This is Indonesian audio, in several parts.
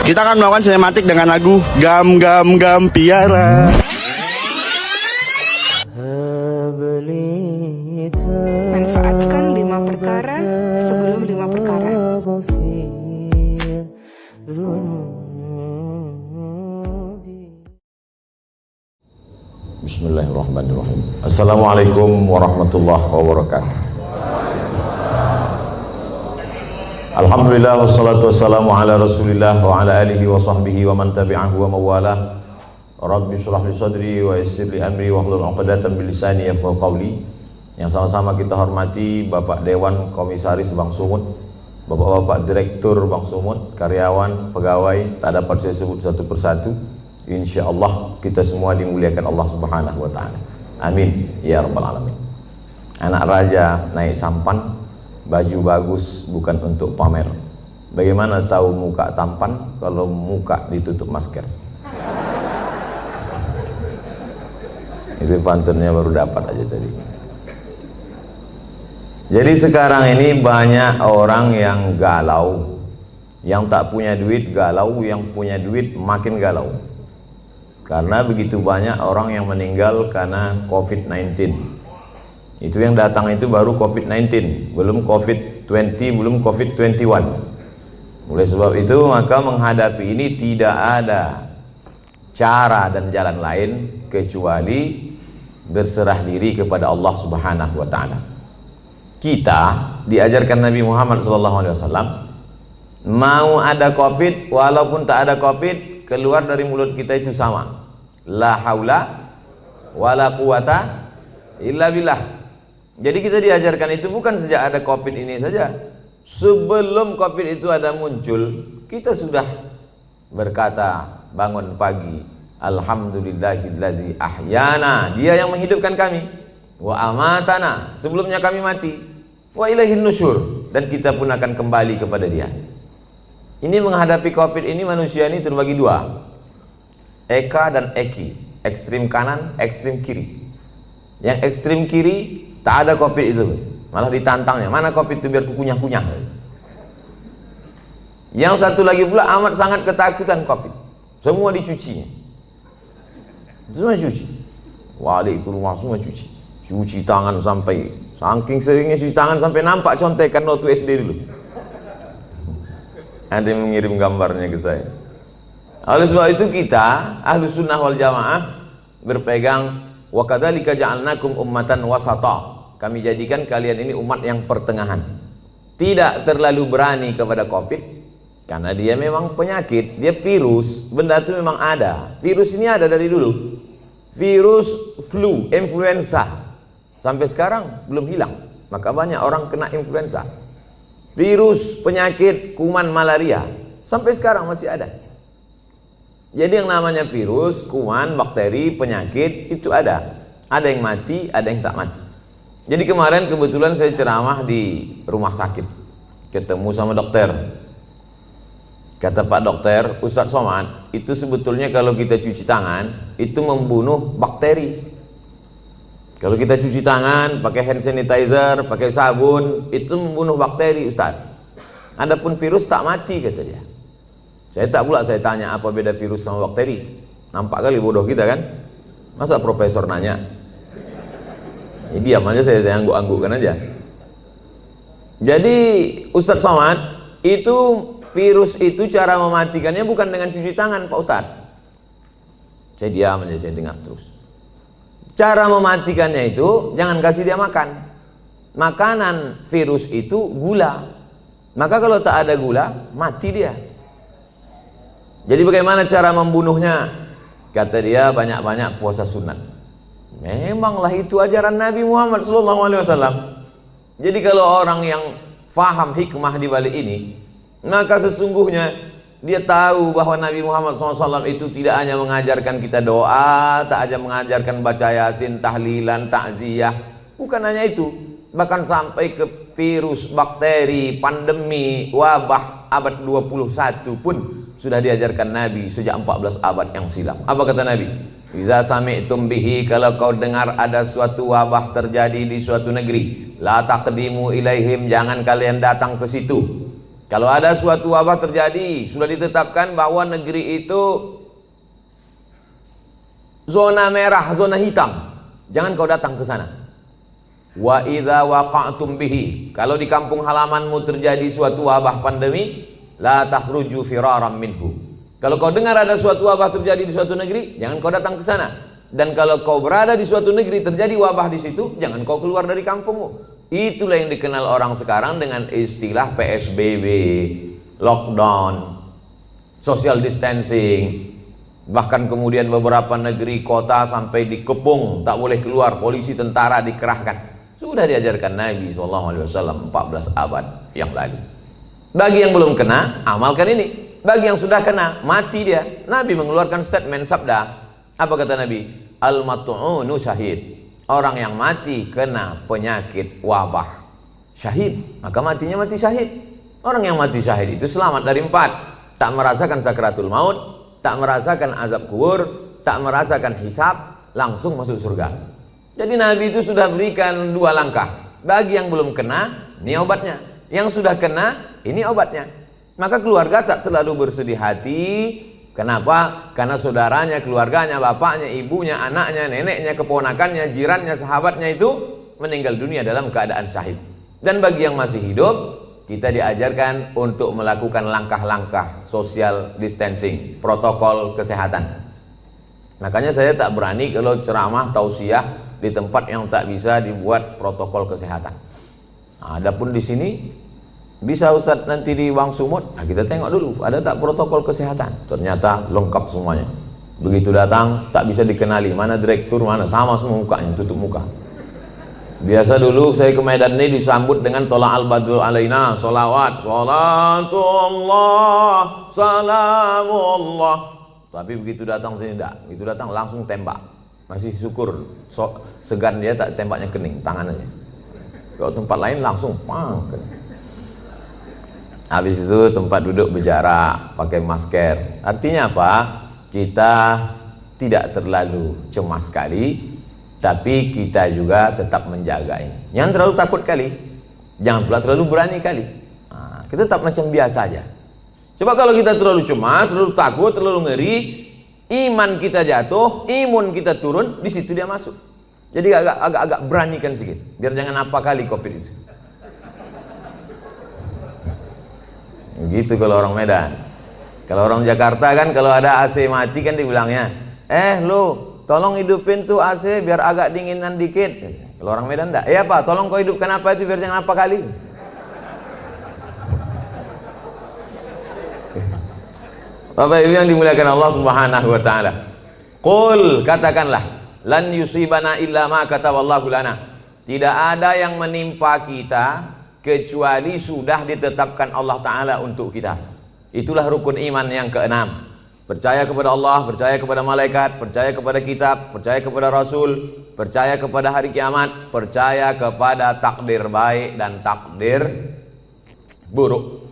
Kita akan melakukan sinematik dengan lagu Gam Gam Gam Piara. Manfaatkan 5 perkara sebelum 5 perkara. Bismillahirrahmanirrahim. Assalamualaikum warahmatullahi wabarakatuh. Alhamdulillah wassalatu wassalamu ala rasulillah wa ala alihi wa sahbihi wa man tabi'ahu wa mawalah. Rabbi shrah li sadri wa yassir li amri wa hlul 'uqdatam min lisani yafqahu qawli. Yang sama-sama kita hormati Bapak Dewan Komisaris Bank Sumut, Bapak-bapak Direktur Bank Sumut, karyawan, pegawai, tak dapat saya sebut satu persatu. Insyaallah kita semua dimuliakan Allah Subhanahu wa taala. Amin ya rabbal alamin. Anak raja naik sampan, baju bagus bukan untuk pamer. Bagaimana tahu muka tampan kalau muka ditutup masker? Itu pantunnya baru dapat aja tadi. Jadi sekarang ini banyak orang yang galau, yang tak punya duit galau, yang punya duit makin galau. Karena begitu banyak orang yang meninggal karena COVID-19. Itu yang datang itu baru COVID-19, belum COVID-20, belum COVID-21. Oleh sebab itu maka menghadapi ini tidak ada cara dan jalan lain kecuali berserah diri kepada Allah Subhanahu wa taala. Kita diajarkan Nabi Muhammad SAW, mau ada COVID walaupun tak ada COVID, keluar dari mulut kita itu sama. La haula wala quwata illa billah. Jadi kita diajarkan itu bukan sejak ada COVID ini saja. Sebelum COVID itu ada muncul, kita sudah berkata bangun pagi, alhamdulillahillazi ahyana, dia yang menghidupkan kami, wa amatana, sebelumnya kami mati, wa ilaihin nusyur, dan kita pun akan kembali kepada dia. Ini menghadapi COVID ini manusia ini terbagi dua, Eka dan Eki, ekstrim kanan, ekstrim kiri. Yang ekstrim kiri tak ada COVID itu, malah ditantangnya, mana COVID itu biar kukunyah-kunyah. Yang satu lagi pula amat sangat ketakutan COVID, semua dicucinya, semua cuci, wali ke rumah semua cuci tangan, sampai saking seringnya cuci tangan sampai nampak contekan waktu SD dulu. Ada yang mengirim gambarnya ke saya. Oleh sebab itu kita Ahlus Sunnah wal Jamaah berpegang wa kadzalika ja'alnakum ummatan wasata. Kami jadikan kalian ini umat yang pertengahan. Tidak terlalu berani kepada COVID karena dia memang penyakit, dia virus, benda itu memang ada. Virus ini ada dari dulu. Virus flu, influenza, sampai sekarang belum hilang. Maka banyak orang kena influenza. Virus penyakit kuman malaria sampai sekarang masih ada. Jadi yang namanya virus, kuman, bakteri, penyakit itu ada. Ada yang mati, ada yang tak mati. Jadi kemarin kebetulan saya ceramah di rumah sakit, ketemu sama dokter. Kata Pak Dokter, Ustadz Somad, itu sebetulnya kalau kita cuci tangan itu membunuh bakteri. Kalau kita cuci tangan pakai hand sanitizer, pakai sabun, itu membunuh bakteri, Ustadz. Adapun virus tak mati, kata dia. Saya tak pula saya tanya apa beda virus sama bakteri. Nampak kali bodoh kita kan? Masa profesor nanya? Ya, diam aja, saya angguk-anggukkan aja. Jadi Ustadz Somad, itu virus itu cara mematikannya bukan dengan cuci tangan, Pak Ustadz. Saya diam aja, saya dengar terus. Cara mematikannya itu jangan kasih dia makan. Makanan virus itu gula. Maka kalau tak ada gula, mati dia. Jadi bagaimana cara membunuhnya? Kata dia banyak-banyak puasa sunat. Memanglah itu ajaran Nabi Muhammad SAW. Jadi kalau orang yang faham hikmah di balik ini, maka sesungguhnya dia tahu bahwa Nabi Muhammad SAW itu tidak hanya mengajarkan kita doa, tak hanya mengajarkan baca yasin, tahlilan, takziah. Bukan hanya itu, bahkan sampai ke virus, bakteri, pandemi, wabah abad 21 pun sudah diajarkan Nabi sejak 14 abad yang silam. Apa kata Nabi? Iza sami'tum bihi, kalau kau dengar ada suatu wabah terjadi di suatu negeri, la taqdimu ilaihim, jangan kalian datang ke situ. Kalau ada suatu wabah terjadi, sudah ditetapkan bahwa negeri itu zona merah, zona hitam, jangan kau datang ke sana. Wa idza waqa'tum bihi, kalau di kampung halamanmu terjadi suatu wabah pandemi, la takhruju firaram minhu. Kalau kau dengar ada suatu wabah terjadi di suatu negeri, jangan kau datang ke sana. Dan kalau kau berada di suatu negeri terjadi wabah di situ, jangan kau keluar dari kampungmu. Itulah yang dikenal orang sekarang dengan istilah PSBB, lockdown, social distancing. Bahkan kemudian beberapa negeri kota sampai dikepung, tak boleh keluar, polisi tentara dikerahkan. Sudah diajarkan Nabi SAW 14 abad yang lalu. Bagi yang belum kena, amalkan ini. Bagi yang sudah kena, mati dia. Nabi mengeluarkan statement sabda. Apa kata Nabi? Al-mat'unu syahid. Orang yang mati kena penyakit wabah, syahid, maka matinya mati syahid. Orang yang mati syahid itu selamat dari 4. Tak merasakan sakratul maut, tak merasakan azab kubur, tak merasakan hisab, langsung masuk surga. Jadi Nabi itu sudah berikan 2 langkah. Bagi yang belum kena, ini obatnya. Yang sudah kena, ini obatnya. Maka keluarga tak terlalu bersedih hati. Kenapa? Karena saudaranya, keluarganya, bapaknya, ibunya, anaknya, neneknya, keponakannya, jirannya, sahabatnya itu meninggal dunia dalam keadaan syahid. Dan bagi yang masih hidup, kita diajarkan untuk melakukan langkah-langkah social distancing, protokol kesehatan. Makanya saya tak berani kalau ceramah tausiah di tempat yang tak bisa dibuat protokol kesehatan. Nah, adapun di sini bisa Ustadz nanti di Wang Sumut, nah kita tengok dulu ada tak protokol kesehatan. Ternyata lengkap semuanya. Begitu datang tak bisa dikenali mana direktur, mana, sama semua mukanya, tutup muka. Biasa dulu saya ke Medan ini disambut dengan tola'al badru alaina, solawat, salatullah, salamullah. Tapi begitu datang sini tidak, begitu datang langsung tembak. Masih syukur segan dia tak tembaknya kening tangannya. Kalau tempat lain langsung pang kening. Habis itu tempat duduk berjarak, pakai masker. Artinya apa? Kita tidak terlalu cemas sekali, tapi kita juga tetap menjaga ini. Jangan terlalu takut kali, jangan pula terlalu berani kali. Nah, kita tetap macam biasa aja. Coba kalau kita terlalu cemas, terlalu takut, terlalu ngeri, iman kita jatuh, imun kita turun, di situ dia masuk. Jadi agak beranikan sedikit, biar jangan apa kali COVID itu. Gitu kalau orang Medan. Kalau orang Jakarta kan kalau ada AC mati kan dibilangnya, lu tolong hidupin tuh AC biar agak dinginan dikit. Kalau orang Medan enggak, apa tolong kau hidupkan apa itu biar jangan apa kali. Bapak Ibu yang dimuliakan Allah Subhanahu wa taala. Qul, katakanlah, lan yusibana illa ma kataballahu lana. Tidak ada yang menimpa kita kecuali sudah ditetapkan Allah Ta'ala untuk kita. Itulah rukun iman yang ke-6. Percaya kepada Allah, percaya kepada malaikat, percaya kepada kitab, percaya kepada Rasul, percaya kepada hari kiamat, percaya kepada takdir baik dan takdir buruk.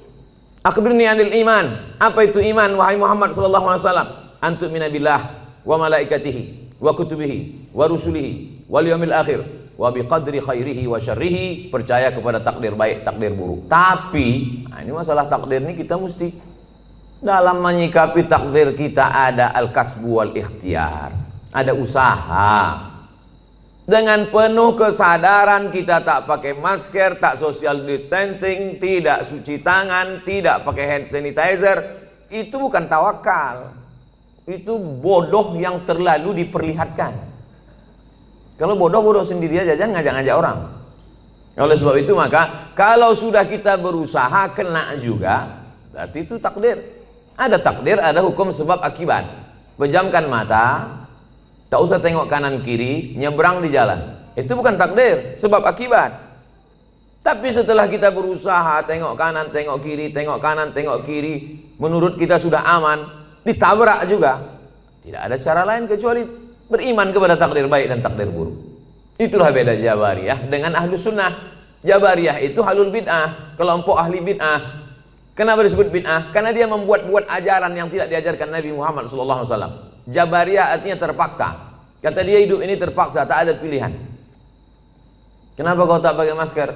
Akhbirni anil iman. Apa itu iman, wahai Muhammad sallallahu alaihi wasallam? Antu'mina billah wa malaikatihi wa kutubihi wa rusulihi wal yawmil akhir wa biqadri khairihi wa syarrihi, percaya kepada takdir baik, takdir buruk. Tapi ini masalah takdir ini kita mesti dalam menyikapi takdir kita ada al-kasbu wal ikhtiar, ada usaha. Dengan penuh kesadaran kita tak pakai masker, tak social distancing, tidak cuci tangan, tidak pakai hand sanitizer, itu bukan tawakal. Itu bodoh yang terlalu diperlihatkan. Kalau bodoh sendiri aja, jangan ngajak-ngajak orang. Oleh sebab itu maka kalau sudah kita berusaha kena juga, berarti itu takdir. Ada takdir, ada hukum sebab akibat. Pejamkan mata, tak usah tengok kanan kiri, nyebrang di jalan. Itu bukan takdir, sebab akibat. Tapi setelah kita berusaha tengok kanan, tengok kiri, tengok kanan, tengok kiri, menurut kita sudah aman, ditabrak juga. Tidak ada cara lain kecuali beriman kepada takdir baik dan takdir buruk. Itulah beda Jabariyah dengan Ahlu Sunnah. Jabariyah itu halul bid'ah, kelompok ahli bid'ah. Kenapa disebut bid'ah? Karena dia membuat-buat ajaran yang tidak diajarkan Nabi Muhammad SAW. Jabariyah artinya terpaksa. Kata dia hidup ini terpaksa, tak ada pilihan. Kenapa kau tak pakai masker?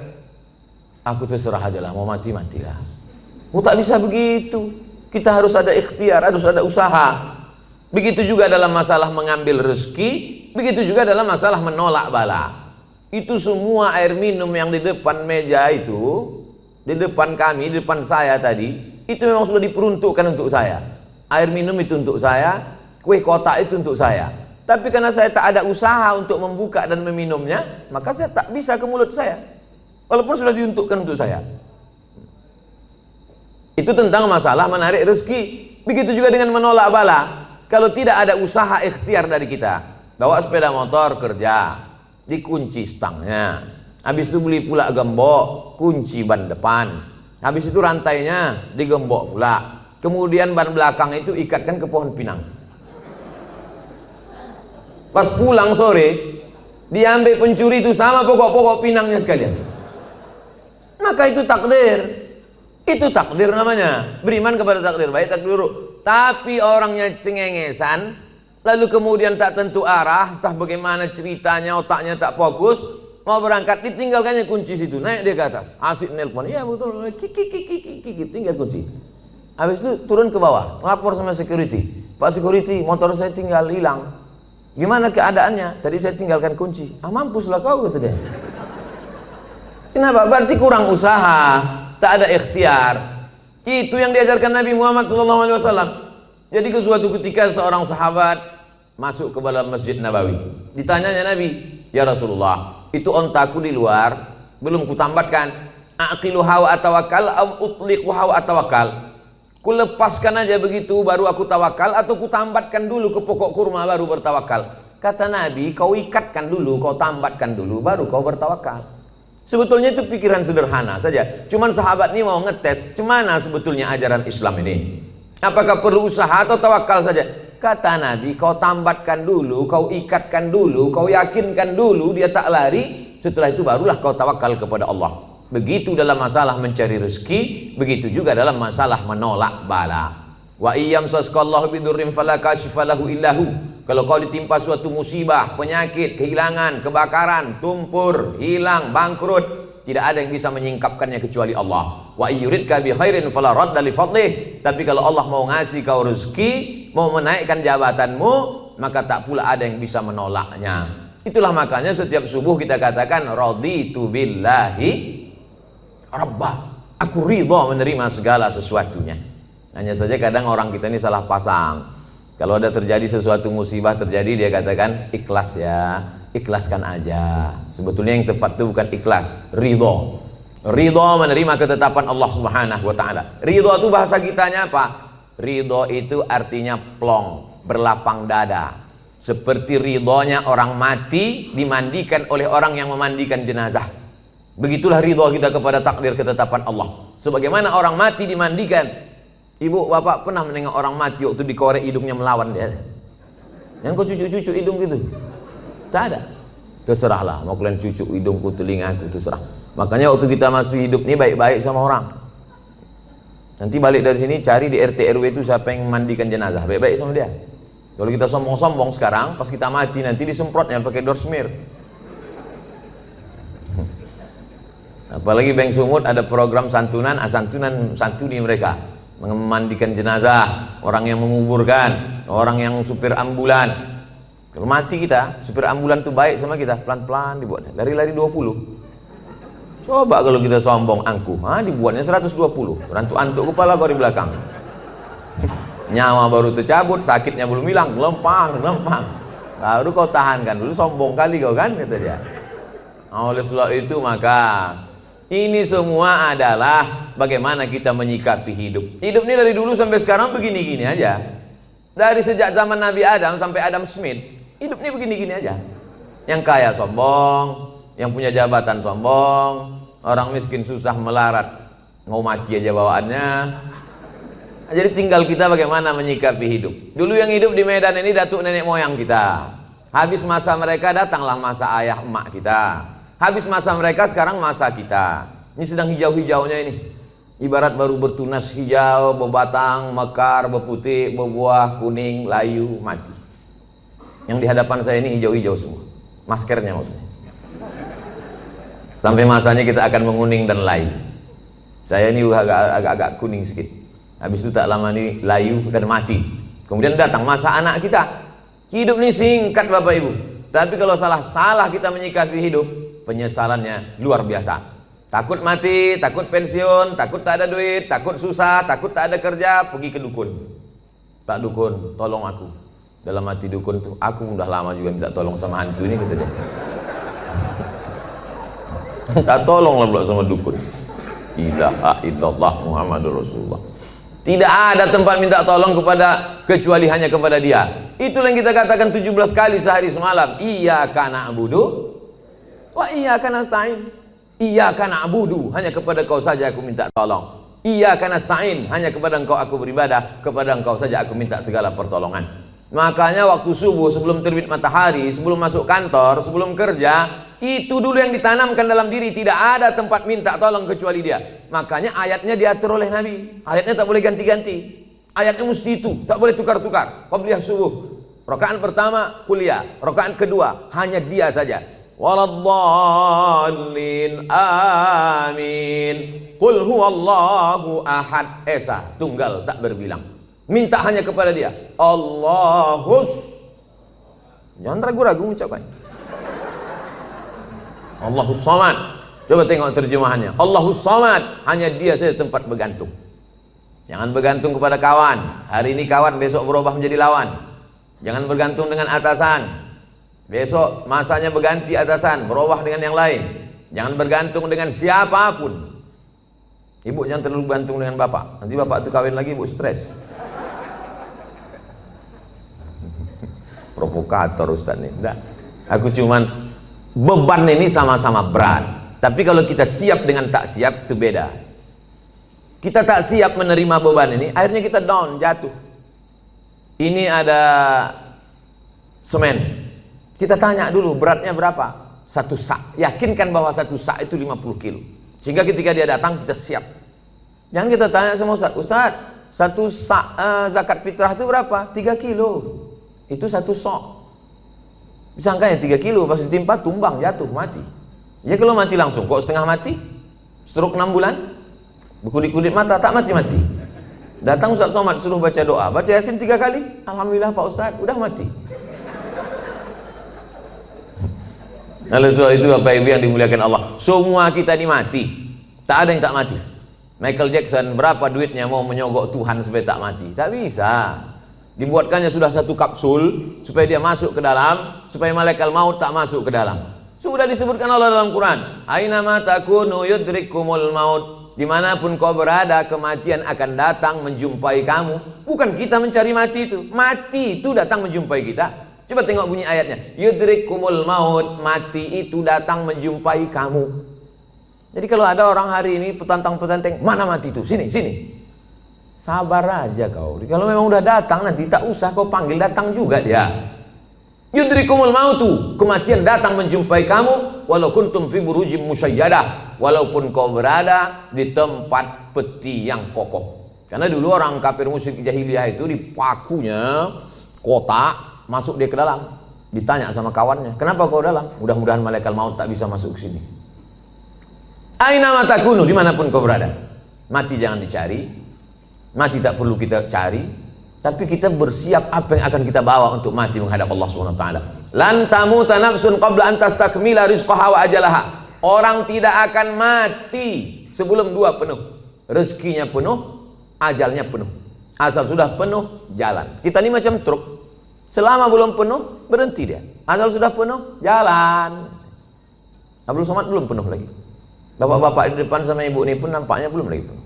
Aku terserah aja lah, mau mati matilah. Oh, tak bisa begitu. Kita harus ada ikhtiar, harus ada usaha. Begitu juga dalam masalah mengambil rezeki, begitu juga dalam masalah menolak bala. Itu semua air minum yang di depan meja itu, di depan kami, di depan saya tadi, itu memang sudah diperuntukkan untuk saya. Air minum itu untuk saya, kue kotak itu untuk saya. Tapi karena saya tak ada usaha untuk membuka dan meminumnya, maka saya tak bisa ke mulut saya. Walaupun sudah diuntukkan untuk saya. Itu tentang masalah menarik rezeki. Begitu juga dengan menolak bala. Kalau tidak ada usaha ikhtiar dari kita, bawa sepeda motor kerja, dikunci stangnya, habis itu beli pula gembok, kunci ban depan, habis itu rantainya digembok pula, kemudian ban belakang itu ikatkan ke pohon pinang. Pas pulang sore, diambil pencuri itu sama pokok-pokok pinangnya sekalian. Maka itu takdir. Itu takdir namanya. Beriman kepada takdir baik, takdir buruk. Tapi orangnya cengengesan, lalu kemudian tak tentu arah, entah bagaimana ceritanya, otaknya tak fokus, mau berangkat ditinggalkannya kunci situ, naik dia ke atas, asik nelpon, iya betul, kiki, tinggal kunci. Habis itu turun ke bawah, lapor sama security, Pak security, motor saya tinggal hilang. Gimana keadaannya? Tadi saya tinggalkan kunci. Ah, mampuslah kau, kata dia. Kenapa? Berarti kurang usaha, tak ada ikhtiar. Itu yang diajarkan Nabi Muhammad SAW. Jadi ke suatu ketika seorang sahabat masuk ke dalam Masjid Nabawi. Ditanyanya Nabi, ya Rasulullah, itu ontaku di luar belum kutambatkan. Aqiluha wa atawakal am utliquha wa atawakal. Ku lepaskan aja begitu baru aku tawakal, atau ku tambatkan dulu ke pokok kurma baru bertawakal. Kata Nabi, kau ikatkan dulu, kau tambatkan dulu baru kau bertawakal. Sebetulnya itu pikiran sederhana saja. Cuman sahabat ini mau ngetes, cemana sebetulnya ajaran Islam ini. Apakah perlu usaha atau tawakal saja? Kata Nabi, kau tambatkan dulu, kau ikatkan dulu, kau yakinkan dulu dia tak lari. Setelah itu barulah kau tawakal kepada Allah. Begitu dalam masalah mencari rezeki, begitu juga dalam masalah menolak bala. Wa iyam sasqallahu bidurrim fala kashifa lahu illahu. Kalau kau ditimpa suatu musibah, penyakit, kehilangan, kebakaran, tumpur, hilang, bangkrut, tidak ada yang bisa menyingkapkannya kecuali Allah. Wa yuridka bi khairin fala radda li fadlih. Tapi kalau Allah mau ngasih kau rezeki, mau menaikkan jabatanmu, maka tak pula ada yang bisa menolaknya. Itulah makanya setiap subuh kita katakan raditu billahi rabba. Aku ridha menerima segala sesuatunya. Hanya saja kadang orang kita ini salah pasang. Kalau ada terjadi sesuatu musibah terjadi, dia katakan ikhlas ya, ikhlaskan aja. Sebetulnya yang tepat itu bukan ikhlas, ridho. Ridho menerima ketetapan Allah Subhanahu wa taala. Ridho itu bahasa kitanya apa? Ridho itu artinya plong, berlapang dada. Seperti ridhonya orang mati dimandikan oleh orang yang memandikan jenazah. Begitulah ridho kita kepada takdir ketetapan Allah. Sebagaimana orang mati dimandikan. Ibu, bapak pernah menengok orang mati waktu dikorek hidungnya melawan dia? Yang kau cucuk-cucuk hidung gitu? Tak ada. Terserahlah, mau kalian cucuk hidungku, telingaku, terserah. Makanya waktu kita masih hidup ini baik-baik sama orang. Nanti balik dari sini cari di RT RW itu siapa yang memandikan jenazah, baik-baik sama dia. Kalau kita sombong-sombong sekarang, pas kita mati nanti disemprotnya pakai dorsmir. Apalagi Bank Sumut ada program santunan, santuni mereka. Memandikan jenazah, orang yang menguburkan, orang yang supir ambulan. Kalau mati kita, supir ambulan itu baik sama kita, pelan-pelan dibuatnya, lari-lari 20. Coba kalau kita sombong angkuh, dibuatnya 120, antuk kepala kau di belakang. Nyawa baru tercabut, sakitnya belum hilang, lempang. Baru kau tahankan dulu, sombong kali kau kan, kata dia. Oleh sebab itu maka ini semua adalah bagaimana kita menyikapi hidup. Hidup ini dari dulu sampai sekarang begini-gini aja. Dari sejak zaman Nabi Adam sampai Adam Smith, hidup ini begini-gini aja. Yang kaya sombong, yang punya jabatan sombong, orang miskin susah melarat, mau mati aja bawaannya. Jadi tinggal kita bagaimana menyikapi hidup. Dulu yang hidup di Medan ini datuk nenek moyang kita. Habis masa mereka datanglah masa ayah emak kita. Habis masa mereka sekarang masa kita. Ini sedang hijau-hijaunya ini. Ibarat baru bertunas hijau, berbatang, mekar, berputih, berbuah, kuning, layu, mati. Yang di hadapan saya ini hijau-hijau semua. Maskernya maksudnya. Sampai masanya kita akan menguning dan layu. Saya ini agak kuning sedikit. Habis itu tak lama ini layu dan mati. Kemudian datang masa anak kita. Hidup ini singkat Bapak Ibu. Tapi kalau salah kita menyikapi hidup, penyesalannya luar biasa. Takut mati, takut pensiun, takut tak ada duit, takut susah, takut tak ada kerja, pergi ke dukun. Tak dukun, tolong aku. Dalam hati dukun tuh, aku udah lama juga minta tolong sama hantu ini, kata dia. Tak tolonglah pula sama dukun. Ilaha illallah Muhammadur Rasulullah. Tidak ada tempat minta tolong kepada kecuali hanya kepada dia. Itulah yang kita katakan 17 kali sehari semalam. Iyyaka na'budu wa iyyaka nasta'in. Iyyaka na'budu, hanya kepada Kau saja aku minta tolong. Iyyaka nasta'in, hanya kepada Engkau aku beribadah, kepada Engkau saja aku minta segala pertolongan. Makanya waktu subuh sebelum terbit matahari, sebelum masuk kantor, sebelum kerja, itu dulu yang ditanamkan dalam diri. Tidak ada tempat minta tolong kecuali dia. Makanya ayatnya diatur oleh Nabi. Ayatnya tak boleh ganti-ganti. Ayatnya mesti itu, tak boleh tukar-tukar. Qabliyah subuh, rakaat pertama kuliah, rakaat kedua hanya dia saja. Waladdallin amin. Qul huwallahu ahad. Esa, tunggal tak berbilang. Minta hanya kepada dia. Allahus. Jangan ragu-ragu ucapkan. Allahus samad. Coba tengok terjemahannya. Allahus samad, hanya dia saja tempat bergantung. Jangan bergantung kepada kawan. Hari ini kawan, besok berubah menjadi lawan. Jangan bergantung dengan atasan. Besok masanya berganti atasan, berubah dengan yang lain. Jangan bergantung dengan siapapun. Ibu jangan terlalu bergantung dengan bapak. Nanti bapak itu kawin lagi, ibu stres. Provokator Ustaz nih. Enggak. Aku cuman beban ini sama-sama berat. Tapi kalau kita siap dengan tak siap itu beda. Kita tak siap menerima beban ini, akhirnya kita down, jatuh. Ini ada semen. Kita tanya dulu beratnya berapa? 1 sak. Yakinkan bahwa 1 sak itu 50 kilo. Sehingga ketika dia datang kita siap. Jangan kita tanya sama Ustaz, Ustaz, 1 sak zakat fitrah itu berapa? 3 kilo. Itu 1 sok. Disangkanya 3 kilo, pas ditimpa tumbang, jatuh, mati. Ya kalau mati langsung, kok setengah mati? Stroke 6 bulan? Berkulit-kulit mata, tak mati-mati. Datang Ustaz Somad suruh baca doa, baca Yasin 3 kali. Alhamdulillah Pak Ustaz, udah mati. Oleh sebab itu Bapak Ibu yang dimuliakan Allah, semua kita ini mati. Tak ada yang tak mati. Michael Jackson berapa duitnya mau menyogok Tuhan supaya tak mati? Tak bisa. Dibuatkannya sudah 1 kapsul supaya dia masuk ke dalam, supaya malaikat maut tak masuk ke dalam. Sudah disebutkan Allah dalam Quran. Aina ma takunu yudrikumul maut. Dimanapun kau berada, kematian akan datang menjumpai kamu. Bukan kita mencari mati itu. Mati itu datang menjumpai kita. Coba tengok bunyi ayatnya. Yudrikumul maut. Mati itu datang menjumpai kamu. Jadi kalau ada orang hari ini petantang-petantang, mana mati itu? Sini, sini. Sabar aja kau. Kalau memang udah datang, nanti tak usah kau panggil, datang juga dia. Yudrikumul mautu, kematian datang menjumpai kamu, walau kuntum fi burujim musyayyadah, walaupun kau berada di tempat peti yang kokoh. Karena dulu orang kafir musyrik jahiliyah itu dipakunya kotak, masuk dia ke dalam, ditanya sama kawannya, kenapa kau dalam? Mudah-mudahan malaikat maut tak bisa masuk ke sini. Aina matakunu, dimanapun kau berada. Mati jangan dicari, mati tak perlu kita cari. Tapi kita bersiap apa yang akan kita bawa untuk mati menghadap Allah SWT. Lan tamuta nafsun qabla an tastakmila rizqaha wa ajalaha. Orang tidak akan mati sebelum 2 penuh. Rezekinya penuh, ajalnya penuh. Asal sudah penuh, jalan. Kita ini macam truk. Selama belum penuh, berhenti dia. Asal sudah penuh, jalan. Abdul Somad belum penuh lagi. Bapak-bapak di depan sama ibu ini pun nampaknya belum lagi penuh.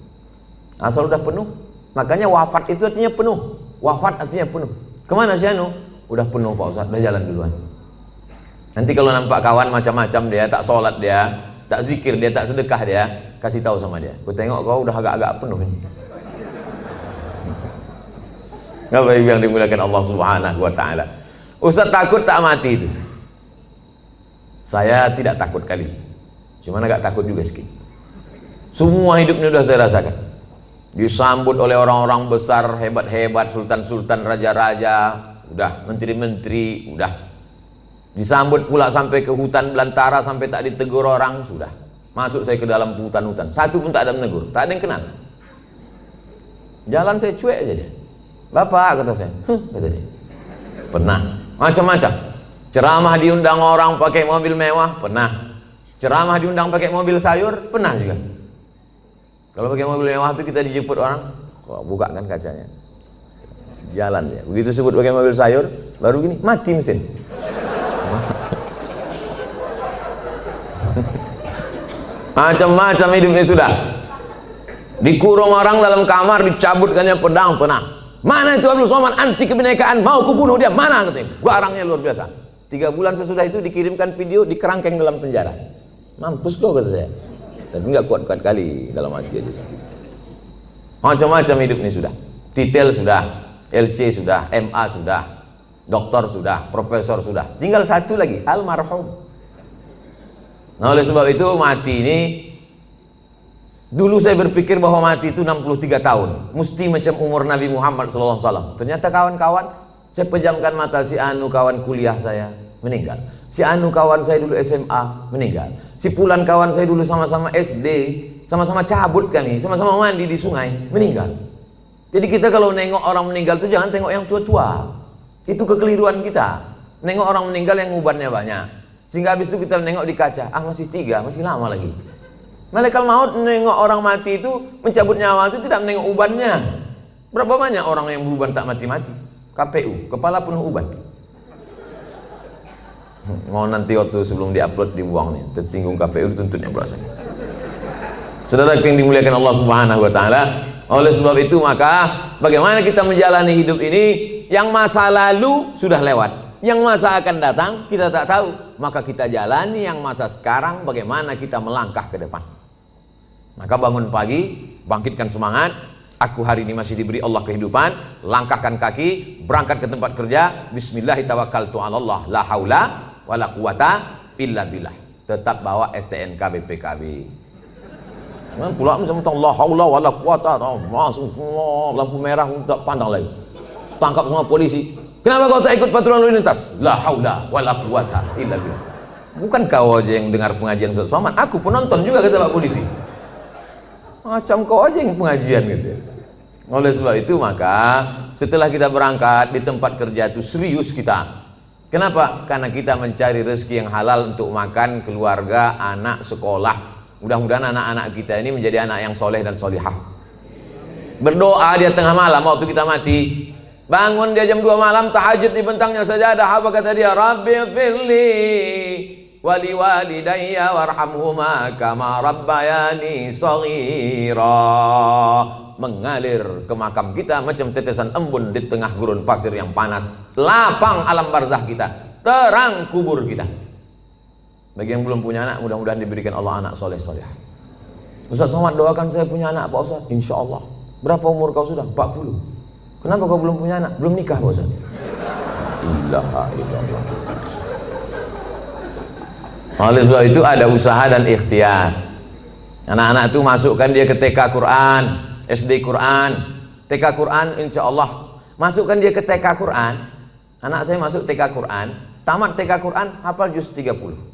Asal sudah penuh. Makanya wafat itu artinya penuh. Wafat artinya penuh. Kemana si Anu? Udah penuh Pak Ustaz, udah jalan duluan. Nanti kalau nampak kawan macam-macam dia, tak sholat dia, tak zikir dia, tak sedekah dia, kasih tahu sama dia. Aku tengok kau udah agak-agak penuh ini. Bapak Ibu yang dimuliakan Allah Subhanahu wa taala. Ustaz takut tak mati itu? Saya tidak takut kali. Cuman agak takut juga sedikit. Semua hidupnya sudah saya rasakan. Disambut oleh orang-orang besar, hebat-hebat, sultan-sultan, raja-raja, udah menteri-menteri, udah disambut pula sampai ke hutan belantara sampai tak ditegur orang, sudah Masuk saya ke dalam hutan-hutan, satu pun tak ada menegur, tak ada yang kenal. Jalan saya cuek aja dia. Bapak, kata saya, kata dia. Pernah, macam-macam. Ceramah diundang orang pakai mobil mewah, pernah. Ceramah diundang pakai mobil sayur, pernah juga. Kalau pakai mobil mewah itu kita dijemput orang, buka kan kacanya, jalan ya. Begitu sebut pakai mobil sayur, baru gini, mati mesin. Macam-macam hidupnya sudah. Dikurung orang dalam kamar, dicabutkannya pedang, pernah. Mana itu Abdul Somad, anti kebinekaan, mau kubunuh dia, mana katanya. Garangnya luar biasa. 3 bulan sesudah itu dikirimkan video, dikerangkeng dalam penjara. Mampus kau, kata saya. Tapi nggak kuat-kuat kali dalam hati dia. Macam-macam hidup ini sudah. Titel sudah, LC sudah, MA sudah, doktor sudah, profesor sudah. Tinggal satu lagi, almarhum. Nah, oleh sebab itu mati ini, dulu saya berpikir bahwa mati itu 63 tahun, mesti macam umur Nabi Muhammad SAW. Ternyata kawan-kawan, saya pejamkan mata, si anu kawan kuliah saya meninggal, si anu kawan saya dulu SMA meninggal, si pulan kawan saya dulu sama-sama SD, sama-sama cabut kami, sama-sama mandi di sungai, meninggal. Jadi kita kalau nengok orang meninggal itu jangan tengok yang tua-tua, itu kekeliruan kita. Nengok orang meninggal yang ubannya banyak, sehingga habis itu kita nengok di kaca, masih 3, masih lama lagi. Malaikat maut menengok orang mati itu, mencabut nyawa itu tidak menengok ubannya. Berapa banyak orang yang beruban tak mati-mati? KPU, kepala penuh uban. Mau nanti waktu sebelum diupload dibuang nih, tersinggung KPU dituntutnya pula saya. Saudara yang dimuliakan Allah Subhanahu wa taala, oleh sebab itu maka bagaimana kita menjalani hidup ini, yang masa lalu sudah lewat, yang masa akan datang kita tak tahu, maka kita jalani yang masa sekarang, bagaimana kita melangkah ke depan. Maka bangun pagi, bangkitkan semangat. Aku hari ini masih diberi Allah kehidupan, langkahkan kaki, berangkat ke tempat kerja. Bismillahirrahmanirrahim. La haula wala quwata illa billah. Tetap bawa STNK BPKB. Pula macam la haula wala quwata, langsung lampu merah tak pandang lagi. Tangkap semua polisi. Kenapa kau tak ikut patroli lalu lintas? La haula wala quwata illa billah. Bukan kau aja yang dengar pengajian Ustaz Somad, aku penonton juga, kata Pak Polisi. Macam kau aja yang pengajian gitu. Oleh sebab itu maka setelah kita berangkat di tempat kerja itu serius kita. Kenapa? Karena kita mencari rezeki yang halal untuk makan, keluarga, anak, sekolah. Mudah-mudahan anak-anak kita ini menjadi anak yang soleh dan solihah. Berdoa dia tengah malam waktu kita mati. Bangun dia jam 2 malam, tahajud di bentangnya sajadah. Apa kata dia? Rabbi firli wali walidayya warhamhuma kama rabbayani shaghira. Mengalir ke makam kita macam tetesan embun di tengah gurun pasir yang panas. Lapang alam barzah kita, terang kubur kita. Bagi yang belum punya anak, mudah-mudahan diberikan Allah anak soleh soleh. Ustaz Somad doakan saya punya anak Pak Ustaz. Insya Allah. Berapa umur kau sudah? 40. Kenapa kau belum punya anak? Belum nikah Pak Ustaz. Ilaha illallah. Oleh sebab itu ada usaha dan ikhtiar. Anak-anak itu masukkan dia ke TK Quran, SD Quran, TK Quran, insya Allah. Masukkan dia ke TK Quran. Anak saya masuk TK Quran, tamat TK Quran, hafal juz 30.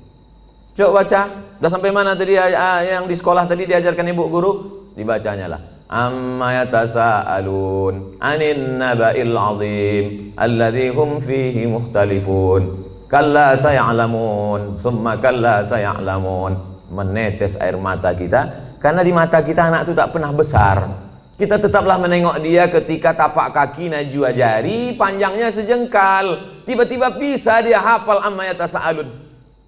Coba baca, udah sampai mana tadi yang di sekolah tadi diajarkan ibu guru? Dibacanya lah. Amma yatasaalun anin naba'il azim alladzi hum fihi mukhtalifun. Kalla saya'lamun, summa kalla saya'lamun. Menetes air mata kita, karena di mata kita anak itu tak pernah besar. Kita tetaplah menengok dia ketika tapak kaki najwa jari panjangnya sejengkal. Tiba-tiba bisa dia hafal amma yatasaalun.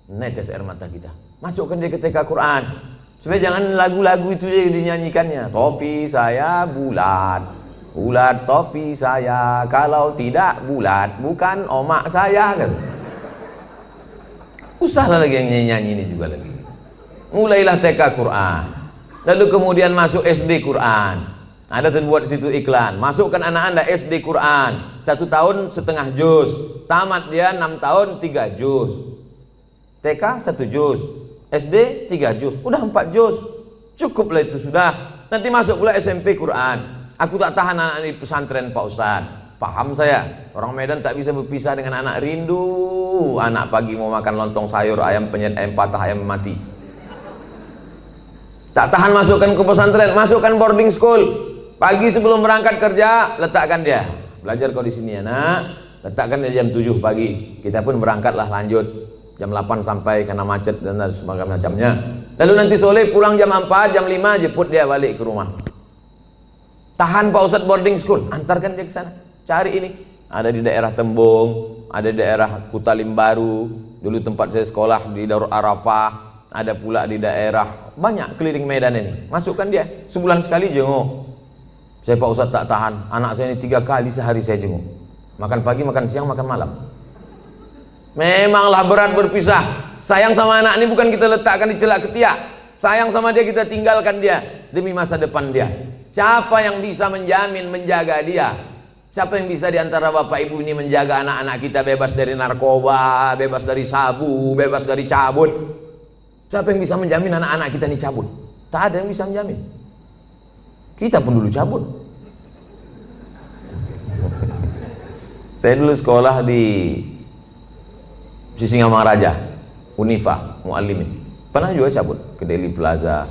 Netes air mata kita. Masukkan dia ke TK Quran. Supaya jangan lagu-lagu itu yang dinyanyikannya. Topi saya bulat, bulat topi saya. Kalau tidak bulat, bukan omak saya kan. Usahlah lagi yang nyanyi ini juga lagi. Mulailah TK Quran, lalu kemudian masuk SD Quran. Ada terbuat situ iklan. Masukkan anak anda SD Quran 1 tahun setengah juz, tamat dia 6 tahun 3 juz. TK 1 juz, SD 3 juz, udah 4 juz. Cukuplah itu sudah. Nanti masuk pula SMP Quran. Aku tak tahan anak di pesantren Pak Ustaz. Paham saya, orang Medan tak bisa berpisah dengan anak rindu. Anak pagi mau makan lontong sayur, ayam penyet, ayam patah, ayam mati. Tak tahan masukkan ke pesantren, masukkan boarding school. Pagi sebelum berangkat kerja, letakkan dia. Belajar kau di sini ya nak. Letakkan dia jam 7 pagi. Kita pun berangkatlah lanjut. Jam 8 sampai karena macet dan macamnya. Lalu nanti sore pulang jam 4, jam 5 jemput dia balik ke rumah. Tahan Pak Ustadz boarding school, antarkan dia ke sana. Cari ini. Ada di daerah Tembung, ada di daerah Kutalim Baru. Dulu tempat saya sekolah di Darul Arafah. Ada pula di daerah banyak keliling Medan ini. Masukkan dia, sebulan sekali jenguk. Saya Pak Ustadz tak tahan, anak saya ini 3 kali sehari saya jenguk. Makan pagi, makan siang, makan malam. Memanglah berat berpisah. Sayang sama anak ini bukan kita letakkan di celak ketiak. Sayang sama dia kita tinggalkan dia demi masa depan dia. Siapa yang bisa menjamin menjaga dia? Siapa yang bisa diantara bapak ibu ini menjaga anak-anak kita bebas dari narkoba, bebas dari sabu, bebas dari cabut? Siapa yang bisa menjamin anak-anak kita ini cabut? Tak ada yang bisa menjamin. Kita pun dulu cabut. Saya dulu sekolah di Sisingamangaraja, Unifa, Muallimin. Pernah juga cabut ke Deli Plaza,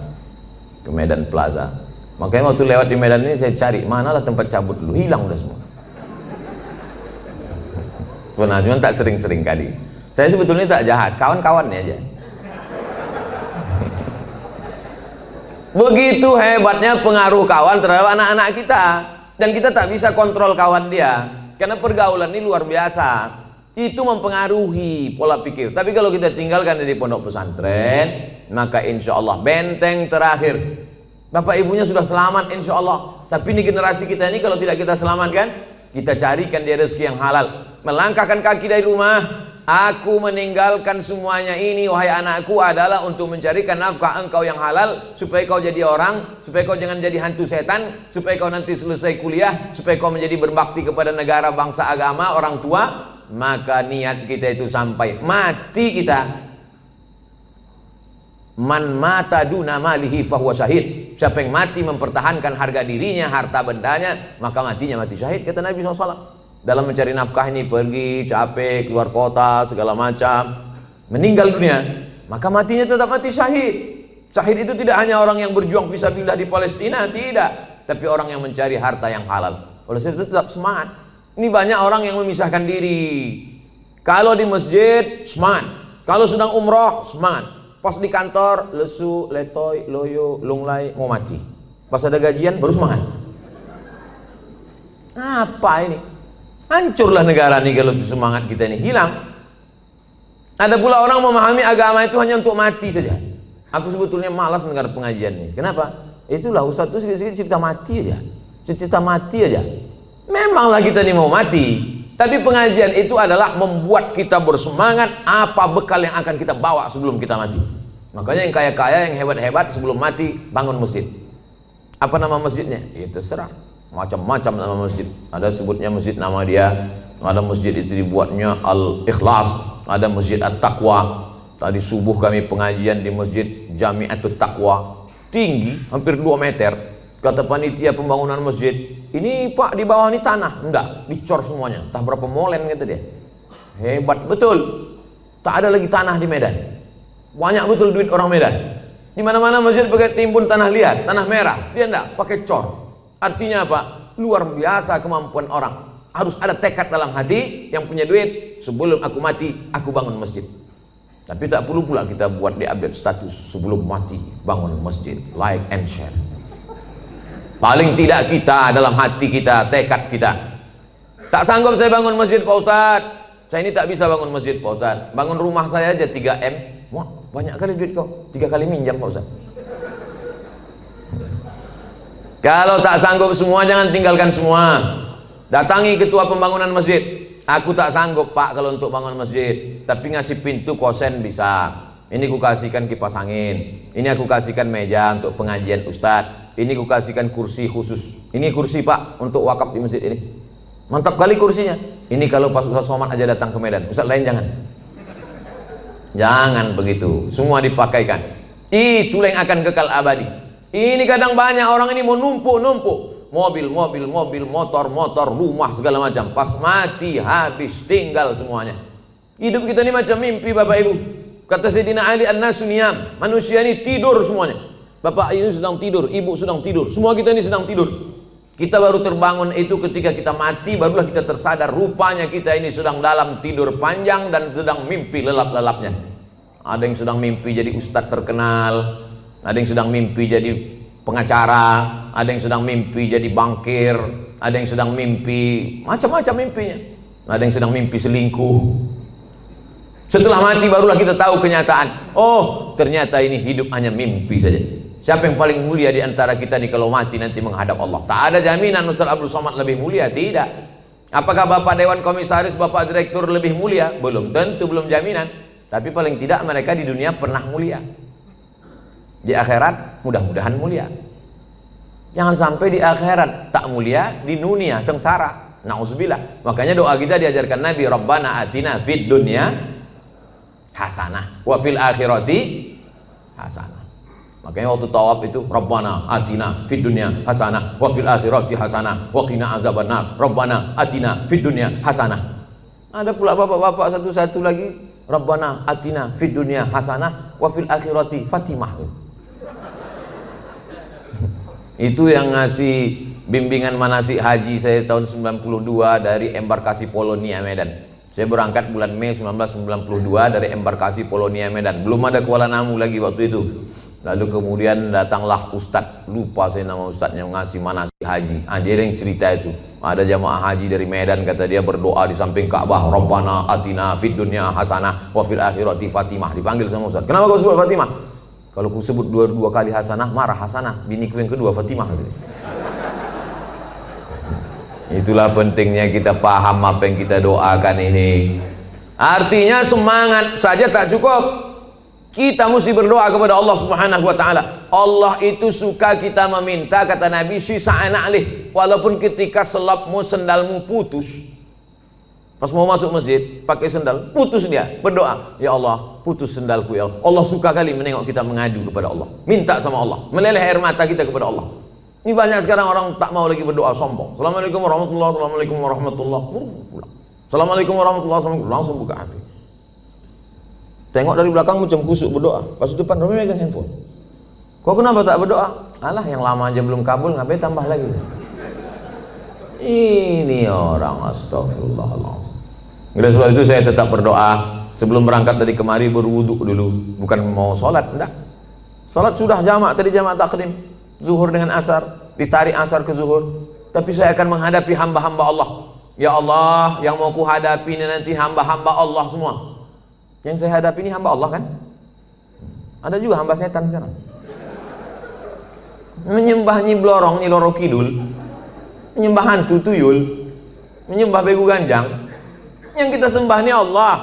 ke Medan Plaza. Makanya waktu lewat di Medan ini saya cari manalah tempat cabut dulu, hilang udah semua. Pernah, cuma tak sering-sering kali. Saya sebetulnya tak jahat, kawan-kawannya aja. Begitu hebatnya pengaruh kawan terhadap anak-anak kita. Dan kita tak bisa kontrol kawan dia. Karena pergaulan ini luar biasa. Itu mempengaruhi pola pikir. Tapi kalau kita tinggalkan dari pondok pesantren, maka insya Allah benteng terakhir. Bapak ibunya sudah selamat insya Allah. Tapi ini generasi kita ini kalau tidak kita selamatkan, kita carikan dia rezeki yang halal. Melangkahkan kaki dari rumah. Aku meninggalkan semuanya ini wahai anakku adalah untuk mencarikan nafkah engkau yang halal, supaya kau jadi orang, supaya kau jangan jadi hantu setan, supaya kau nanti selesai kuliah, supaya kau menjadi berbakti kepada negara, bangsa, agama, orang tua. Maka niat kita itu sampai mati kita. Man mata duna malihi fahuwa syahid. Siapa yang mati mempertahankan harga dirinya, harta bendanya, maka matinya mati syahid, kata Nabi SAW. Dalam mencari nafkah ini pergi, capek, keluar kota, segala macam, meninggal dunia, maka matinya tetap mati syahid. Syahid itu tidak hanya orang yang berjuang fisabilillah di Palestina, tidak, tapi orang yang mencari harta yang halal. Oleh sebab itu tetap semangat. Ini banyak orang yang memisahkan diri. Kalau di masjid, semangat. Kalau sedang umroh, semangat. Pas di kantor, lesu, letoy, loyo, lunglai, mau mati. Pas ada gajian, baru semangat. Apa ini? Hancurlah negara ini kalau semangat kita ini hilang. Ada pula orang memahami agama itu hanya untuk mati saja. Aku sebetulnya malas dengar pengajian ini. Kenapa? Itulah Ustaz itu sedikit cerita mati aja. Cerita mati aja. Memanglah kita ini mau mati, tapi pengajian itu adalah membuat kita bersemangat apa bekal yang akan kita bawa sebelum kita mati. Makanya yang kaya-kaya, yang hebat-hebat sebelum mati bangun masjid. Apa nama masjidnya? Ya terserah. Macam-macam nama masjid. Ada sebutnya masjid nama dia. Ada masjid itu dibuatnya Al-Ikhlas. Ada masjid At-Taqwa. Tadi subuh kami pengajian di masjid Jami'atut Taqwa. Tinggi, hampir 2 meter. Kata panitia pembangunan masjid, ini Pak di bawah ini tanah. Enggak, dicor semuanya. Entah berapa molen kata dia. Hebat betul. Tak ada lagi tanah di Medan. Banyak betul duit orang Medan. Di mana-mana masjid pakai timbun tanah liat, tanah merah. Dia enggak, pakai cor. Artinya apa? Luar biasa kemampuan orang. Harus ada tekad dalam hati yang punya duit. Sebelum aku mati, aku bangun masjid. Tapi tak perlu pula kita buat di update status. Sebelum mati, bangun masjid. Like and share. Paling tidak kita dalam hati kita, tekad kita. Tak sanggup saya bangun masjid Pak Ustadz. Saya ini tak bisa bangun masjid Pak Ustadz. Bangun rumah saya aja 3M. Wah, banyak kali duit kau. 3 kali minjam Pak Ustadz. Kalau tak sanggup semua, jangan tinggalkan semua. Datangi ketua pembangunan masjid. Aku tak sanggup Pak kalau untuk bangun masjid, tapi ngasih pintu kosen bisa. Ini ku kasihkan kipas angin. Ini aku kasihkan meja untuk pengajian Ustadz. Ini ku kasihkan kursi khusus. Ini kursi Pak untuk wakaf di masjid ini. Mantap kali kursinya. Ini kalau pas Ustadz Somad aja datang ke Medan. Ustadz lain jangan. Jangan begitu. Semua dipakaikan. Itulah yang akan kekal abadi. Ini kadang banyak orang ini mau numpuk. Mobil, motor, rumah segala macam. Pas mati habis, tinggal semuanya. Hidup kita ini macam mimpi Bapak Ibu. Kata Sayyidina Ali, an-nasu niyam. Manusia ini tidur semuanya. bapak ini sedang tidur, ibu sedang tidur, semua kita ini sedang tidur. Kita baru terbangun itu ketika kita mati, barulah kita tersadar rupanya kita ini sedang dalam tidur panjang dan sedang mimpi lelap-lelapnya. Ada yang sedang mimpi jadi ustadz terkenal, ada yang sedang mimpi jadi pengacara, ada yang sedang mimpi jadi bankir, ada yang sedang mimpi macam-macam mimpinya, ada yang sedang mimpi selingkuh. Setelah mati barulah kita tahu kenyataan. Oh, ternyata ini hidup hanya mimpi saja. Siapa yang paling mulia di antara kita nih kalau mati nanti menghadap Allah? Tak ada jaminan Ustaz Abdul Somad lebih mulia, tidak. Apakah Bapak Dewan Komisaris, Bapak Direktur lebih mulia? Belum tentu, belum jaminan. Tapi paling tidak mereka di dunia pernah mulia. Di akhirat mudah-mudahan mulia. Jangan sampai di akhirat tak mulia, di dunia sengsara. Nauzubillah. Makanya doa kita diajarkan Nabi, Rabbana atina fid dunya hasanah wa fil akhirati hasanah. Makanya waktu tawaf itu Rabbana atina fid dunya hasanah wa fil akhirati hasanah wa qina azabannar. Rabbana atina fid dunya hasanah. Ada pula bapak-bapak satu-satu lagi, Rabbana atina fid dunya hasanah wa fil akhirati fatimah. Itu yang ngasih bimbingan manasik haji saya tahun 92 dari embarkasi Polonia Medan. Saya berangkat bulan Mei 1992 dari embarkasi Polonia Medan. Belum ada Kuala Namu lagi waktu itu. Lalu kemudian datanglah ustadz, lupa saya nama ustadznya, ngasih manasik haji. Dia yang cerita itu. Ada jamaah haji dari Medan, kata dia berdoa di samping Ka'bah, Rabbana atina fid dunya hasanah wa fil akhirati fatimah. Dipanggil sama ustadz. Kenapa kau sebut Fatimah? Kalau ku sebut dua kali hasanah, marah Hasanah. Biniku yang kedua Fatimah. Itulah pentingnya kita paham apa yang kita doakan ini. Artinya semangat saja tak cukup. Kita mesti berdoa kepada Allah Subhanahu wa taala. Allah itu suka kita meminta, kata Nabi, sisa'ana alih. Walaupun ketika selapmu, sendalmu putus. Pas mau masuk masjid, pakai sendal, putus dia, berdoa, ya Allah, putus sendalku ya Allah. Allah suka kali menengok kita mengadu kepada Allah. Minta sama Allah, meleleh air mata kita kepada Allah. Ini banyak sekarang orang tak mau lagi berdoa, sombong. Assalamualaikum warahmatullahi wabarakatuh. Assalamualaikum warahmatullahi wabarakatuh. Assalamualaikum warahmatullahi wabarakatuh. Langsung buka HP. Tengok dari belakang macam kusuk berdoa. Pas depan Romi megang handphone. Kau kenapa tak berdoa? Alah, yang lama aja belum kabul, ngapain tambah lagi? Ini orang, astagfirullahaladzim. Oleh sebab itu saya tetap berdoa. Sebelum berangkat tadi kemari berwuduk dulu. Bukan mau sholat, enggak. Sholat sudah jamak, tadi jamak takdim. Zuhur dengan asar, ditarik asar ke zuhur. Tapi saya akan menghadapi hamba-hamba Allah. Ya Allah, yang mau ku hadapi ini nanti hamba-hamba Allah semua. Yang saya hadapi ini hamba Allah kan? Ada juga hamba setan sekarang. Menyembah Nyi Blorong, Nyi Loro Kidul, menyembah hantu tuyul, menyembah begu ganjang. Yang kita sembah ini Allah.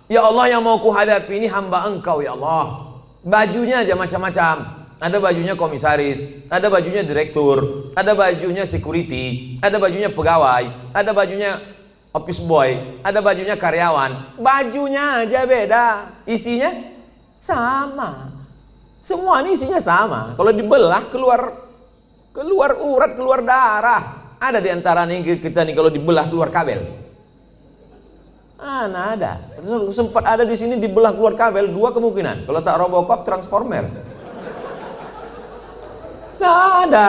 Ya Allah, yang mau ku hadapi ini hamba Engkau ya Allah. Bajunya aja macam-macam. Ada bajunya komisaris, ada bajunya direktur, ada bajunya security, ada bajunya pegawai, ada bajunya office boy, ada bajunya karyawan. Bajunya aja beda, isinya sama. Semua ini isinya sama. Kalau dibelah keluar urat, keluar darah. Ada di antara nih kita nih kalau dibelah keluar kabel. Nah ada. Sempat ada di sini dibelah keluar kabel, dua kemungkinan. Kalau tak Robocop, Transformer. Nggak ada.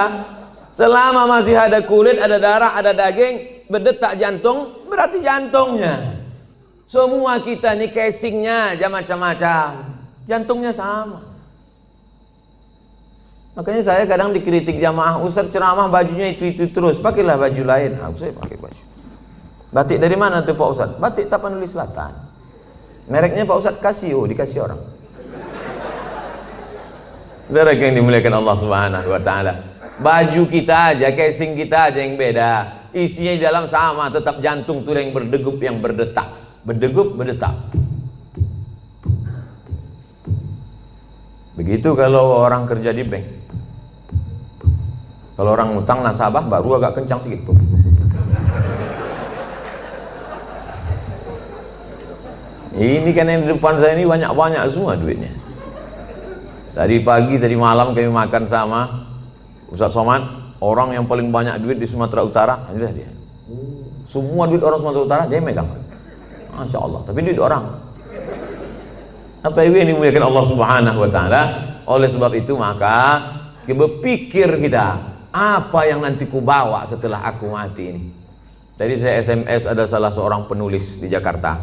Selama masih ada kulit, ada darah, ada daging, berdetak jantung, berarti jantungnya. Semua kita nih casingnya aja macam-macam, jantungnya sama. Makanya saya kadang dikritik jamaah, Ustaz ceramah bajunya itu terus, pakailah baju lain. Saya pakai baju. Batik dari mana tuh Pak Ustaz? Batik Tapanuli Selatan. Mereknya Pak Ustaz Casio, dikasih orang. Saudara yang dimuliakan Allah Subhanahu wa taala. Baju kita aja, casing kita aja yang beda. Isinya di dalam sama, tetap jantung tuh yang berdegup, yang berdetak. Berdegup, berdetak. Begitu kalau orang kerja di bank. Kalau orang utang nasabah baru agak kencang sedikit. Ini kan yang di depan saya ini banyak-banyak semua duitnya. Tadi pagi, tadi malam kami makan sama Ustaz Somad, orang yang paling banyak duit di Sumatera Utara. Inilah dia. Semua duit orang Sumatera Utara dia megang. Masya Allah. Tapi duit orang. Apa yang dimuliakan Allah Subhanahu wa taala. Oleh sebab itu maka Berpikir kita, apa yang nanti ku bawa setelah aku mati ini. Tadi saya SMS ada salah seorang penulis di Jakarta.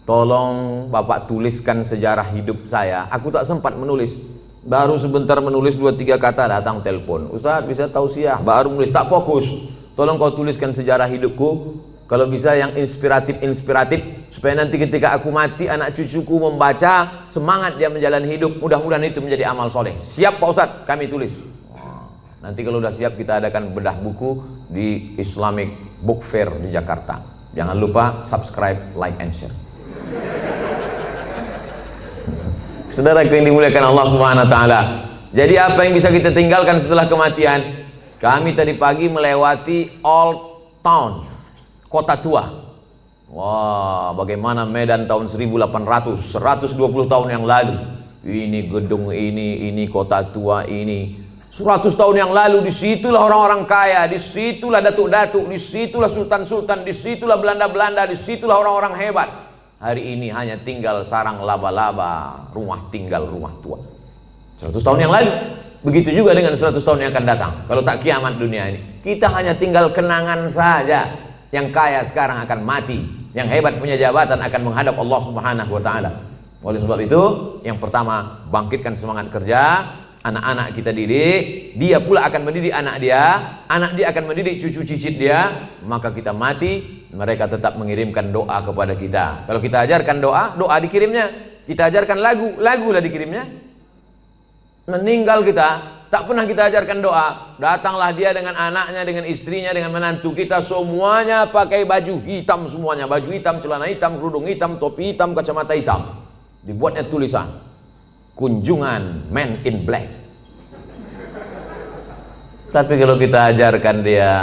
Tolong Bapak tuliskan sejarah hidup saya. Aku tak sempat menulis. Baru sebentar menulis 2-3 kata datang telepon. Ustaz bisa tausiah, baru menulis, tak fokus. Tolong kau tuliskan sejarah hidupku. Kalau bisa yang inspiratif, supaya nanti ketika aku mati, anak cucuku membaca, semangat dia menjalani hidup. Mudah-mudahan itu menjadi amal soleh. Siap Pak Ustaz, kami tulis. Nanti kalau udah siap kita adakan bedah buku di Islamic Book Fair di Jakarta. Jangan lupa subscribe, like, and share. Saudaraku yang dimuliakan Allah Subhanahu wa taala. Jadi apa yang bisa kita tinggalkan setelah kematian? Kami tadi pagi melewati Old Town, kota tua. Wah, bagaimana Medan tahun 1800, 120 tahun yang lalu. Ini gedung ini kota tua ini. 100 tahun yang lalu disitulah orang-orang kaya, disitulah datuk-datuk, disitulah sultan-sultan, disitulah Belanda-Belanda, disitulah orang-orang hebat. Hari ini hanya tinggal sarang laba-laba, rumah tinggal, rumah tua. 100 tahun yang lalu. Begitu juga dengan 100 tahun yang akan datang. Kalau tak kiamat dunia ini, kita hanya tinggal kenangan saja. Yang kaya sekarang akan mati, yang hebat punya jabatan akan menghadap Allah Subhanahu wa taala. Oleh sebab itu, yang pertama, bangkitkan semangat kerja. Anak-anak kita didik, dia pula akan mendidik anak dia akan mendidik cucu cicit dia. Maka kita mati, mereka tetap mengirimkan doa kepada kita. Kalau kita ajarkan doa dikirimnya. Kita ajarkan lagu lah dikirimnya. Meninggal kita, tak pernah kita ajarkan doa. Datanglah dia dengan anaknya, dengan istrinya, dengan menantu kita, semuanya pakai baju hitam semuanya. Baju hitam, celana hitam, kerudung hitam, topi hitam, kacamata hitam. Dibuatnya tulisan, kunjungan Men in Black. Tapi kalau kita ajarkan dia,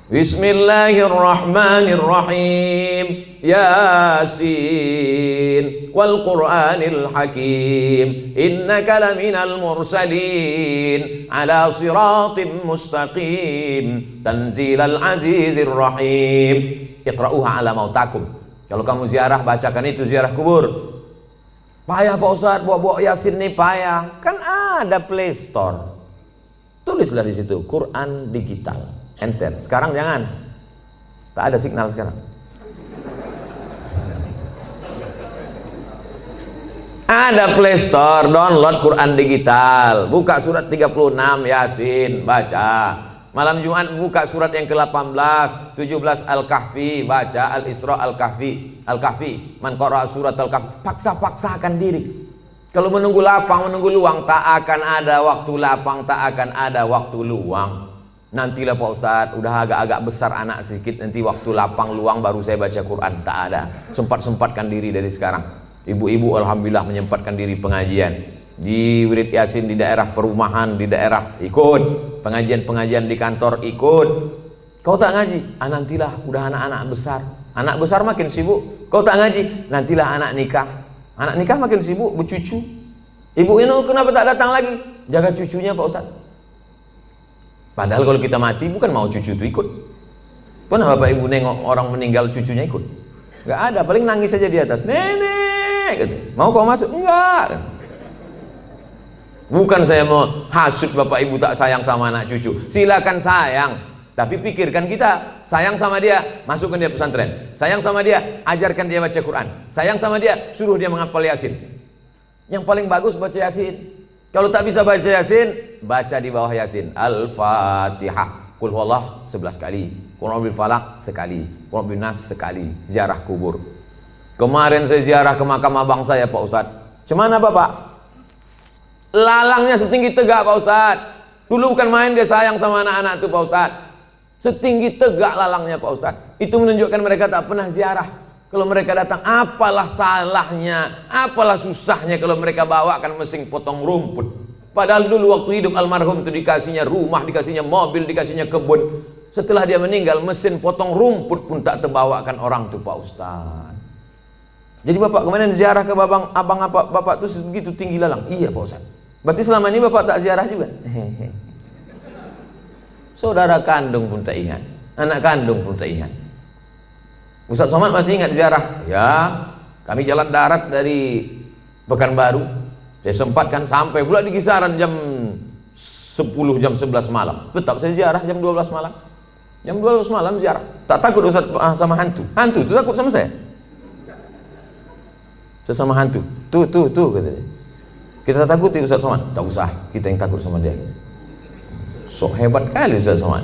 Bismillahirrahmanirrahim, Yasin wal Qur'anil Hakim, innaka laminal mursalin ala siratim mustaqim, tanzilal azizir rahim, iqra'uha ala mautakum. Kalau kamu ziarah, bacakan itu, ziarah kubur. Payah Pak Ustadz, bawa Yasin nih payah. Kan ada Play Store. Tulislah di situ, Quran digital. Enter. Sekarang jangan. Tak ada signal sekarang. Ada Play Store, download Quran digital. Buka surat 36 Yasin, baca. Malam Jumat buka surat yang ke-18, 17 Al-Kahfi, baca Al-Isra Al-Kahfi. Man qara'a surat Al-Kahfi, paksa-paksakan diri. Kalau menunggu lapang, menunggu luang, tak akan ada waktu lapang, tak akan ada waktu luang. Nantilah Pak Ustadz, udah agak-agak besar anak sedikit, nanti waktu lapang luang baru saya baca Quran. Tak ada. Sempat-sempatkan diri dari sekarang. Ibu-ibu alhamdulillah menyempatkan diri pengajian. Di wirid Yasin di daerah perumahan, di daerah ikut, pengajian-pengajian di kantor ikut. Kau tak ngaji? Nantilah, udah anak-anak besar. Anak besar makin sibuk. Kau tak ngaji? Nantilah anak nikah. Anak nikah makin sibuk, bercucu. Ibu ini kenapa tak datang lagi? Jaga cucunya Pak Ustaz. Padahal kalau kita mati bukan mau cucu itu ikut. Pernah Bapak Ibu nengok orang meninggal cucunya ikut? Gak ada, paling nangis saja di atas. Nenek, gitu. Mau kau masuk? Enggak. Bukan saya mau hasut Bapak Ibu tak sayang sama anak cucu. Silakan sayang, tapi pikirkan kita. Sayang sama dia, masukkan dia pesantren. Sayang sama dia, ajarkan dia baca Quran. Sayang sama dia, suruh dia menghafal Yasin. Yang paling bagus baca Yasin. Kalau tak bisa baca Yasin, baca di bawah Yasin Al-Fatihah, Qul huwallah 11 kali, Qul a'udzu birabbil falaq sekali, Qul a'udzu binnas sekali. Ziarah kubur. Kemarin saya ziarah ke makam abang saya Pak Ustadz. Cemana Bapak? Lalangnya setinggi tegak Pak Ustadz. Dulu bukan main dia sayang sama anak-anak itu Pak Ustadz. Setinggi tegak lalangnya Pak Ustadz. Itu menunjukkan mereka tak pernah ziarah. Kalau mereka datang, apalah salahnya, apalah susahnya kalau mereka bawakan mesin potong rumput. Padahal dulu waktu hidup almarhum itu dikasihnya rumah, dikasihnya mobil, dikasihnya kebun. Setelah dia meninggal, mesin potong rumput pun tak terbawakan orang itu Pak Ustadz. Jadi Bapak kemarin ziarah ke abang Bapak itu segitu tinggi lalang. Iya Pak Ustadz. Berarti selama ini Bapak tak ziarah juga? Saudara kandung pun tak ingat, anak kandung pun tak ingat. Ustaz Somad masih ingat ziarah? Ya, kami jalan darat dari Pekanbaru. Saya sempatkan sampai pula di kisaran jam 10 jam 11 malam, tetap saya ziarah jam 12 malam. Jam 12 malam ziarah. Tak takut Ustaz sama hantu. Hantu itu takut sama saya. Saya sama hantu. Tuh kata dia. Kita takuti Ustaz Somad. Tak usah, kita yang takut sama dia. Sok hebat kali Ustaz Somad.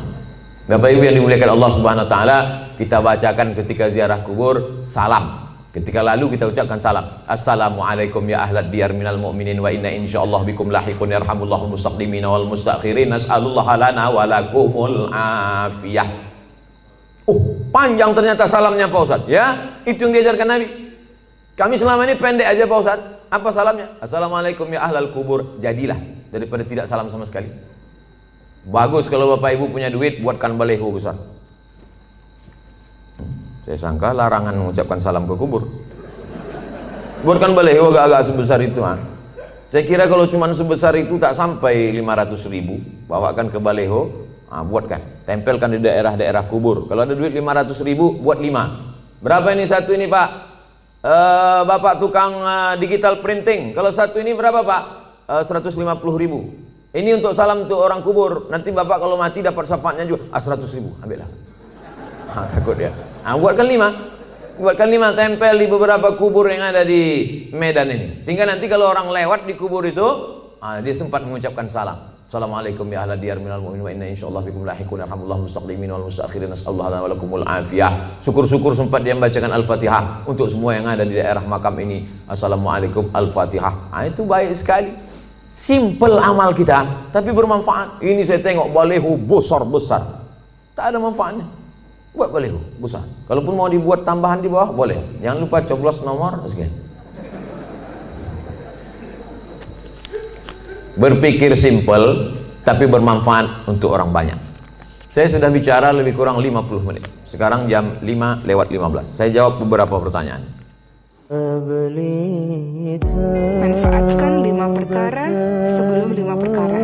Bapak Ibu yang dimuliakan Allah Subhanahu wa taala, kita bacakan ketika ziarah kubur salam. Ketika lalu kita ucapkan salam. Assalamualaikum ya ahlad diyar minal mu'minin wa inna insyaallah bikum lahiqun yarhamullahu mustaqdimina wal mustakhirin nas'alullaha lana wa lakumul afiyah. Oh, panjang ternyata salamnya Pak Ustaz. Ya, itu yang diajarkan Nabi. Kami selama ini pendek aja Pak Ustaz. Apa salamnya? Assalamualaikum ya ahlal kubur. Jadilah daripada tidak salam sama sekali. Bagus kalau Bapak Ibu punya duit, buatkan baleho besar. Saya sangka larangan mengucapkan salam ke kubur. Buatkan baleho agak-agak sebesar itu. Saya kira kalau cuma sebesar itu tak sampai 500.000. Bawakan ke baleho, buatkan. Tempelkan di daerah-daerah kubur. Kalau ada duit 500.000, buat 5. Berapa ini satu ini Pak? Bapak tukang digital printing. Kalau satu ini berapa Pak? 150.000. Ini untuk salam untuk orang kubur. Nanti Bapak kalau mati dapat syafaatnya juga. 100.000, ambillah. Takut dia. Buatkan 5. Buatkan 5, tempel di beberapa kubur yang ada di Medan ini. Sehingga nanti kalau orang lewat di kubur itu, dia sempat mengucapkan salam. Assalamualaikum ya ahla diyar minal mu'minin wa inna insyaallah bikum lahiqun yarhamullahu mustaqdimin wal mustakhirin nas'allahu lana wa lakumul afiyah. Syukur-syukur sempat dia membacakan Al-Fatihah untuk semua yang ada di daerah makam ini. Assalamualaikum Al-Fatihah. Itu baik sekali. Simple amal kita, tapi bermanfaat. Ini saya tengok baleho besar-besar. Tak ada manfaatnya. Buat baleho besar. Kalaupun mau dibuat tambahan di bawah, boleh. Jangan lupa coblos nomor sekian. Berpikir simple, tapi bermanfaat untuk orang banyak. Saya sudah bicara lebih kurang 50 menit. Sekarang jam 5:15. Saya jawab beberapa pertanyaan. Manfaatkan 5 perkara sebelum 5 perkara.